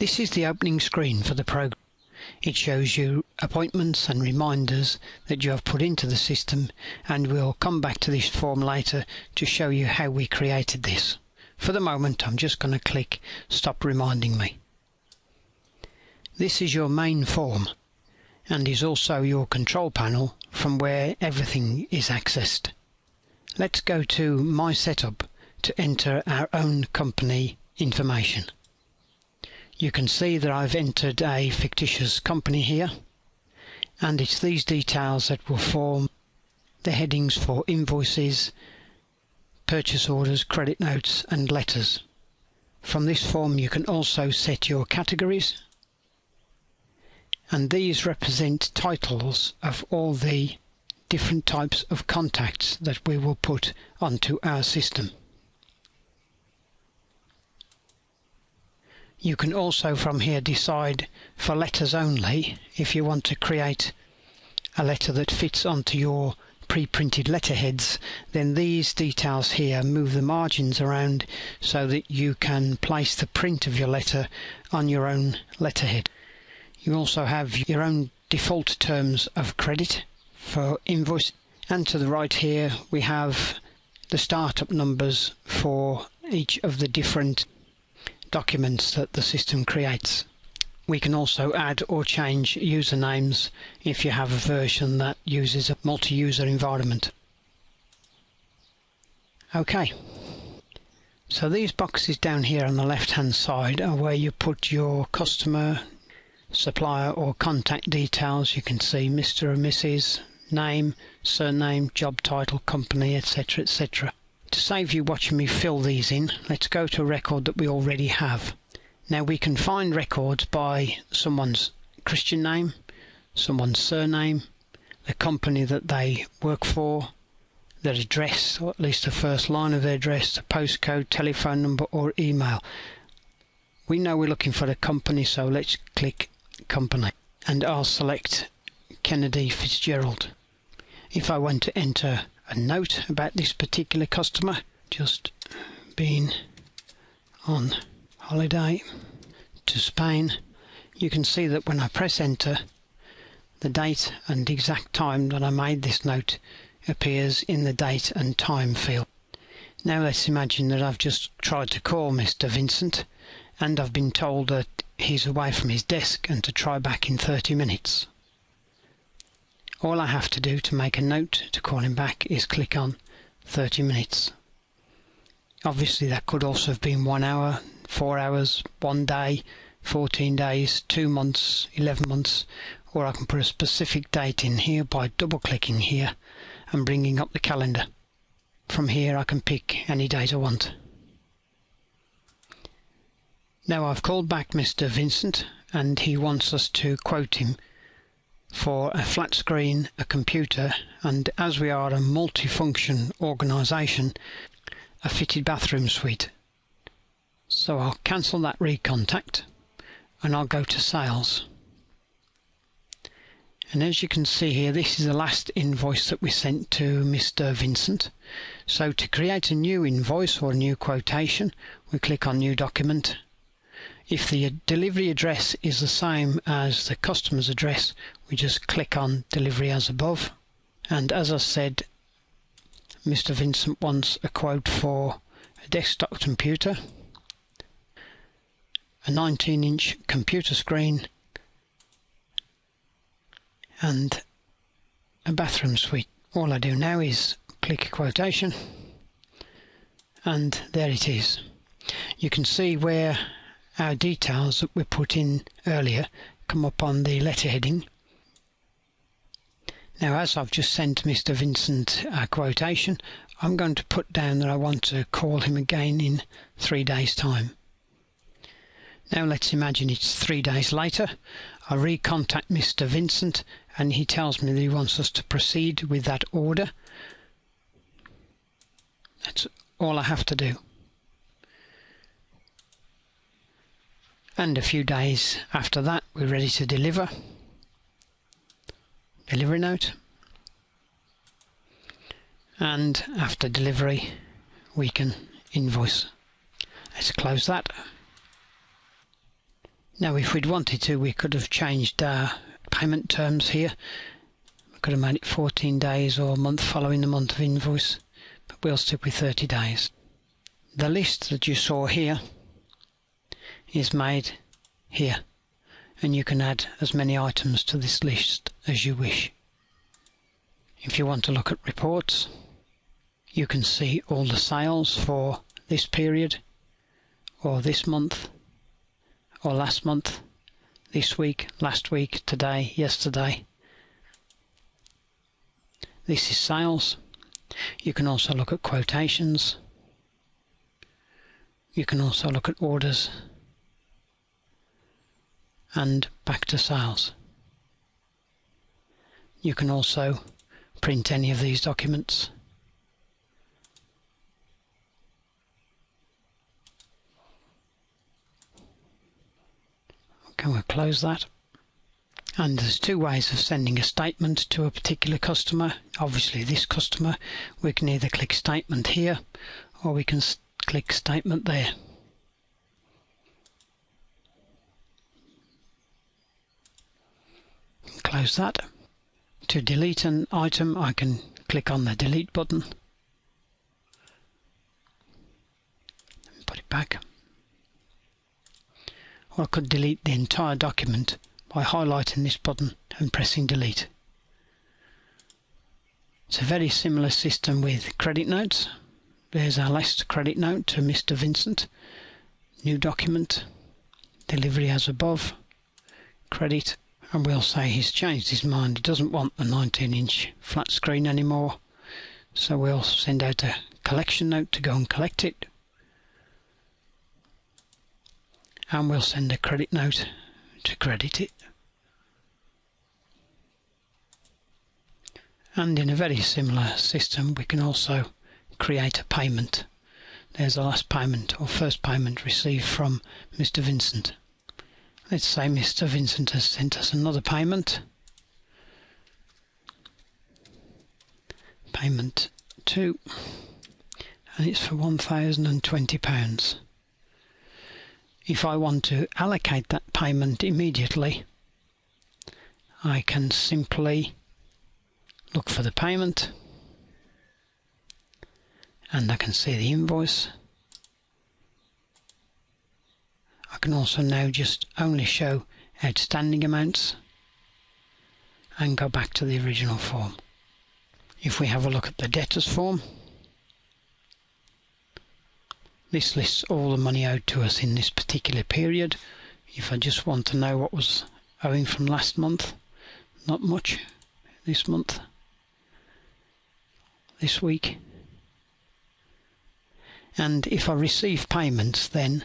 This is the opening screen for the program. It shows you appointments and reminders that you have put into the system, and we'll come back to this form later to show you how we created this. For the moment, I'm just going to click Stop Reminding Me. This is your main form and is also your control panel from where everything is accessed. Let's go to My Setup to enter our own company information. You can see that I've entered a fictitious company here, and it's these details that will form the headings for invoices, purchase orders, credit notes and letters. From this form you can also set your categories, and these represent titles of all the different types of contacts that we will put onto our system. You can also from here decide for letters only. If you want to create a letter that fits onto your pre-printed letterheads, then these details here move the margins around so that you can place the print of your letter on your own letterhead. You also have your own default terms of credit for invoice, and to the right here we have the startup numbers for each of the different documents that the system creates. We can also add or change usernames if you have a version that uses a multi-user environment. Okay, so these boxes down here on the left hand side are where you put your customer, supplier or contact details. You can see Mr. or Mrs, name, surname, job title, company, etc, etc. To save you watching me fill these in, let's go to a record that we already have. Now we can find records by someone's Christian name, someone's surname, the company that they work for, their address, or at least the first line of their address, the postcode, telephone number or email. We know we're looking for the company, so let's click company, and I'll select Kennedy Fitzgerald. If I want to enter a note about this particular customer, just been on holiday to Spain, you can see that when I press enter, the date and exact time that I made this note appears in the date and time field. Now let's imagine that I've just tried to call Mr. Vincent and I've been told that he's away from his desk and to try back in 30 minutes. All I have to do to make a note to call him back is click on 30 minutes. Obviously that could also have been 1 hour, 4 hours, 1 day, 14 days, 2 months, 11 months, or I can put a specific date in here by double clicking here and bringing up the calendar. From here I can pick any date I want. Now I've called back Mr. Vincent and he wants us to quote him for a flat screen, a computer, and as we are a multifunction organisation, a fitted bathroom suite. So I'll cancel that recontact and I'll go to sales. And as you can see here, this is the last invoice that we sent to Mr. Vincent. So to create a new invoice or a new quotation, we click on New Document. If the delivery address is the same as the customer's address, we just click on Delivery as above. And as I said, Mr. Vincent wants a quote for a desktop computer, a 19-inch computer screen and a bathroom suite. All I do now is click quotation and there it is. You can see where our details that we put in earlier come up on the letter heading. Now as I've just sent Mr. Vincent a quotation, I'm going to put down that I want to call him again in 3 days' time. Now let's imagine it's 3 days later. I recontact Mr. Vincent and he tells me that he wants us to proceed with that order. That's all I have to do. And a few days after that we're ready to deliver. Delivery note. And after delivery we can invoice. Let's close that. Now if we'd wanted to, we could have changed our payment terms here. We could have made it 14 days or a month following the month of invoice, but we'll stick with 30 days. The list that you saw here is made here, and you can add as many items to this list as you wish. If you want to look at reports, you can see all the sales for this period, or this month, or last month, this week, last week, today, yesterday. This is sales. You can also look at quotations. You can also look at orders and back to sales. You can also print any of these documents. Okay, we'll close that. And there's two ways of sending a statement to a particular customer. Obviously this customer, we can either click statement here or we can click statement there. Close that. To delete an item, I can click on the delete button, put it back. Or I could delete the entire document by highlighting this button and pressing delete. It's a very similar system with credit notes. There's our last credit note to Mr. Vincent. New document, delivery as above, credit, and we'll say he's changed his mind. He doesn't want the 19-inch flat screen anymore, so we'll send out a collection note to go and collect it, and we'll send a credit note to credit it. And in a very similar system, we can also create a payment. There's the last payment or first payment received from Mr. Vincent. Let's say Mr. Vincent has sent us another payment. Payment 2, and it's for £1,020. If I want to allocate that payment immediately, I can simply look for the payment, and I can see the invoice. I can also now just only show outstanding amounts and go back to the original form. If we have a look at the debtors form, this lists all the money owed to us in this particular period. If I just want to know what was owing from last month, not much this month, this week. And if I receive payments, then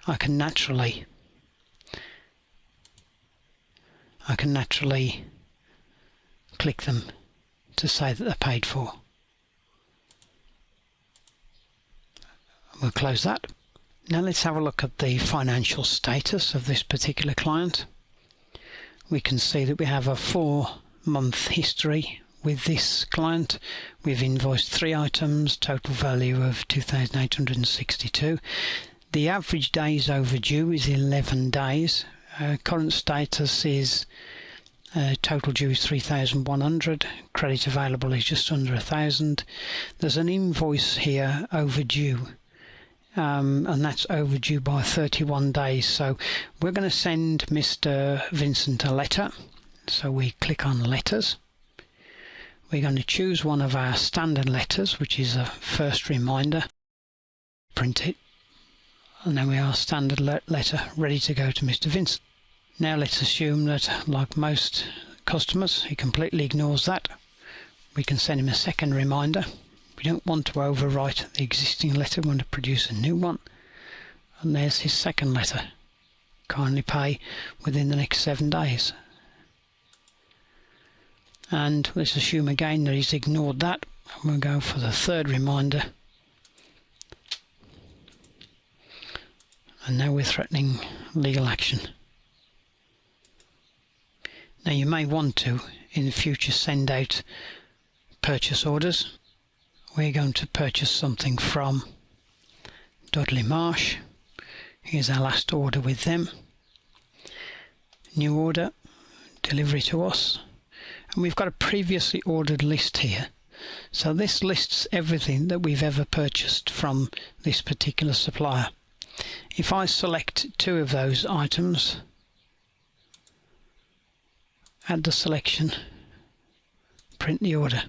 I can naturally click them to say that they're paid for. We'll close that. Now let's have a look at the financial status of this particular client. We can see that we have a 4-month history with this client. We've invoiced 3 items, total value of 2,862. The average days overdue is 11 days. Current status is total due is 3,100. Credit available is just under 1,000. There's an invoice here overdue, and that's overdue by 31 days. So we're going to send Mr. Vincent a letter. So we click on letters. We're going to choose one of our standard letters, which is a first reminder. Print it. And then we have our standard letter ready to go to Mr. Vincent. Now let's assume that, like most customers, he completely ignores that. We can send him a second reminder. We don't want to overwrite the existing letter, we want to produce a new one. And there's his second letter. Kindly pay within the next 7 days. And let's assume again that he's ignored that. And we'll go for the third reminder. And now we're threatening legal action. Now you may want to in the future send out purchase orders. We're going to purchase something from Dudley Marsh. Here's our last order with them. new order, delivery to us, and we've got a previously ordered list here. So this lists everything that we've ever purchased from this particular supplier. If I select two of those items, add the selection, print the order,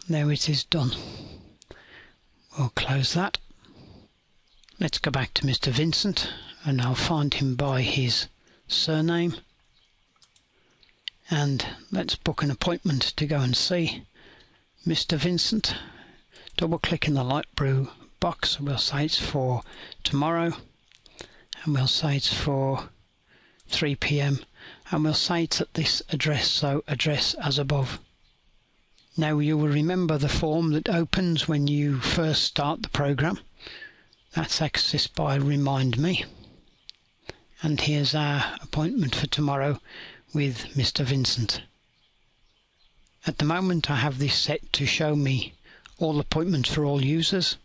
now it is done. We'll close that. Let's go back to Mr. Vincent and I'll find him by his surname, and let's book an appointment to go and see Mr. Vincent. Double click in the light blue box, we'll say it's for tomorrow, and we'll say it's for 3 p.m. and we'll say it's at this address, so address as above. Now you will remember the form that opens when you first start the program. That's accessed by Remind Me. And here's our appointment for tomorrow with Mr. Vincent. At the moment I have this set to show me all appointments for all users.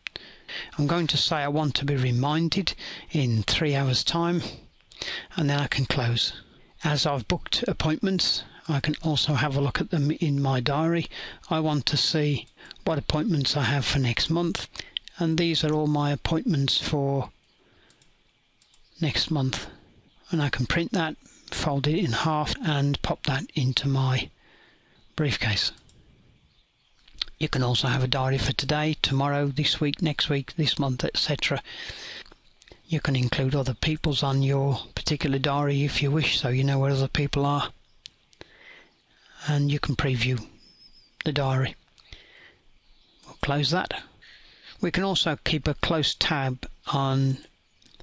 I'm going to say I want to be reminded in 3 hours time, and then I can close. As I've booked appointments, I can also have a look at them in my diary. I want to see what appointments I have for next month, and these are all my appointments for next month, and I can print that, fold it in half and pop that into my briefcase. You can also have a diary for today, tomorrow, this week, next week, this month, etc. You can include other people's on your particular diary if you wish, so you know where other people are, and you can preview the diary. We'll close that. We can also keep a close tab on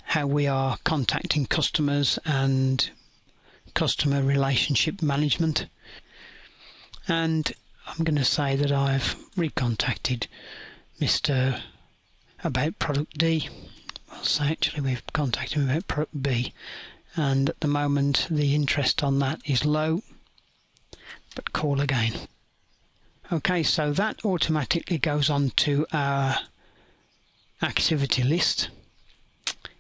how we are contacting customers and customer relationship management, and I'm going to say that I've recontacted Mr. about product D. I'll say actually we've contacted him about product B, and at the moment the interest on that is low, but call again. Okay, so that automatically goes on to our activity list,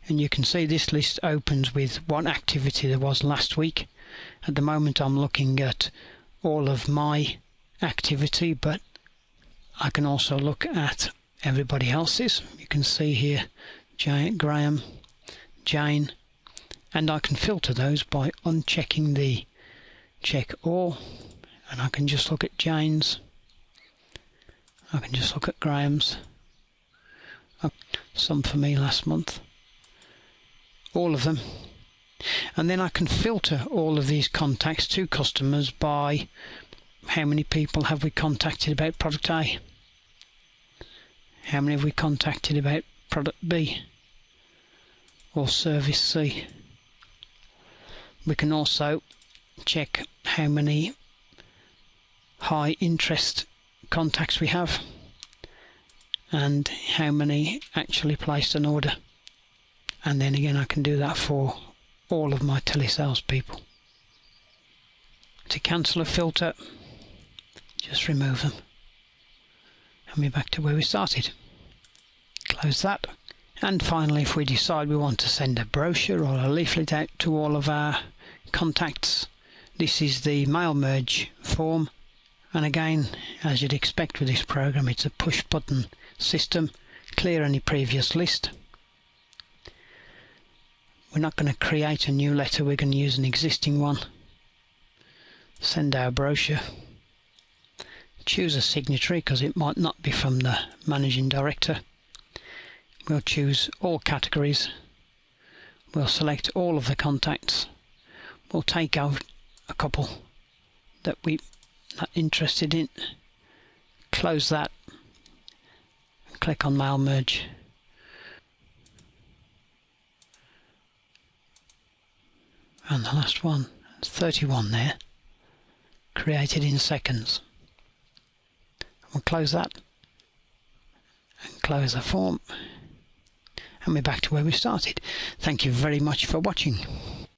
and you can see this list opens with what activity there was last week. At the moment I'm looking at all of my activity, but I can also look at everybody else's. You can see here Graham, Jane, and I can filter those by unchecking the check all, and I can just look at Jane's, I can just look at Graham's, some for me last month, all of them, and then I can filter all of these contacts to customers by how many people have we contacted about product A, how many have we contacted about product B or service C. We can also check how many high interest contacts we have and how many actually placed an order, and then again I can do that for all of my telesales people. To cancel a filter, just remove them and we're back to where we started. Close that. And finally, if we decide we want to send a brochure or a leaflet out to all of our contacts, this is the mail merge form, and again, as you'd expect with this program, it's a push button system. Clear any previous list. We're not going to create a new letter, we're going to use an existing one. Send our brochure. Choose a signatory because it might not be from the managing director. We'll choose all categories. We'll select all of the contacts. We'll take out a couple that we're not interested in. Close that. Click on Mail Merge. And the last one, 31 there. Created in seconds. We'll close that and close the form, and we're back to where we started. Thank you very much for watching.